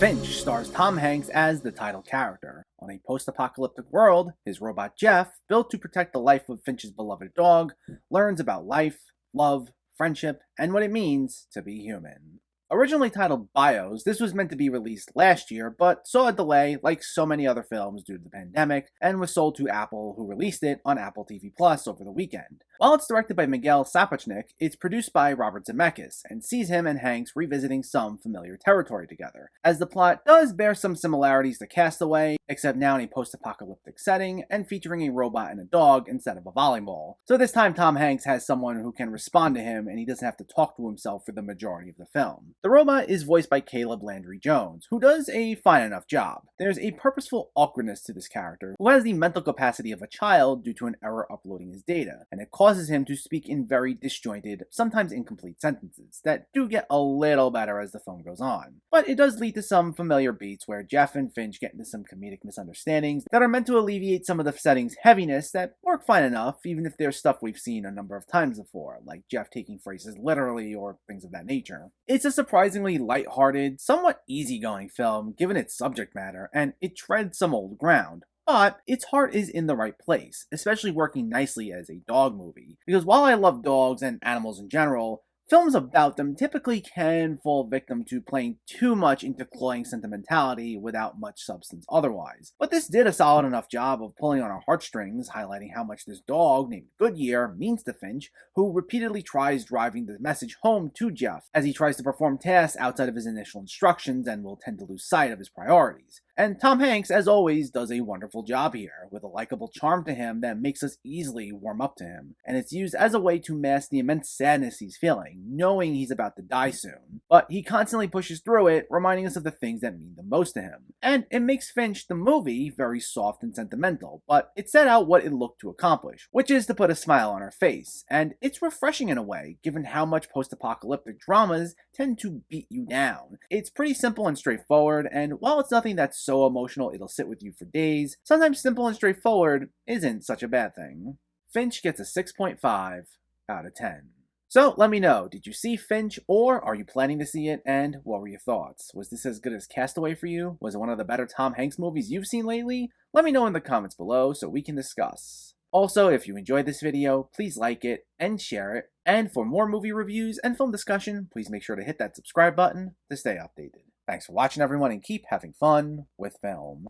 Finch stars Tom Hanks as the title character. On a post-apocalyptic world, his robot Jeff, built to protect the life of Finch's beloved dog, learns about life, love, friendship, and what it means to be human. Originally titled Bios, this was meant to be released last year, but saw a delay like so many other films due to the pandemic, and was sold to Apple, who released it on Apple TV Plus over the weekend. While it's directed by Miguel Sapochnik, it's produced by Robert Zemeckis, and sees him and Hanks revisiting some familiar territory together, as the plot does bear some similarities to Castaway, except now in a post-apocalyptic setting, and featuring a robot and a dog instead of a volleyball. So this time Tom Hanks has someone who can respond to him, and he doesn't have to talk to himself for the majority of the film. The robot is voiced by Caleb Landry Jones, who does a fine enough job. There's a purposeful awkwardness to this character, who has the mental capacity of a child due to an error uploading his data, and it causes him to speak in very disjointed, sometimes incomplete sentences that do get a little better as the film goes on. But it does lead to some familiar beats where Jeff and Finch get into some comedic misunderstandings that are meant to alleviate some of the setting's heaviness that work fine enough, even if there's stuff we've seen a number of times before, like Jeff taking phrases literally or things of that nature. It's a surprisingly lighthearted, somewhat easygoing film given its subject matter, and it treads some old ground. But its heart is in the right place, especially working nicely as a dog movie. Because while I love dogs and animals in general, films about them typically can fall victim to playing too much into cloying sentimentality without much substance otherwise. But this did a solid enough job of pulling on our heartstrings, highlighting how much this dog named Goodyear means to Finch, who repeatedly tries driving the message home to Jeff as he tries to perform tasks outside of his initial instructions and will tend to lose sight of his priorities. And Tom Hanks, as always, does a wonderful job here, with a likable charm to him that makes us easily warm up to him. And it's used as a way to mask the immense sadness he's feeling, knowing he's about to die soon. But he constantly pushes through it, reminding us of the things that mean the most to him. And it makes Finch, the movie, very soft and sentimental, but it set out what it looked to accomplish, which is to put a smile on our face. And it's refreshing in a way, given how much post-apocalyptic dramas tend to beat you down. It's pretty simple and straightforward, and while it's nothing that's so emotional it'll sit with you for days, sometimes simple and straightforward isn't such a bad thing. Finch gets a 6.5 out of 10. So let me know, did you see Finch, or are you planning to see it, and what were your thoughts? Was this as good as Castaway for you? Was it one of the better Tom Hanks movies you've seen lately? Let me know in the comments below so we can discuss. Also, if you enjoyed this video, please like it and share it, and for more movie reviews and film discussion, please make sure to hit that subscribe button to stay updated. Thanks for watching everyone, and keep having fun with film.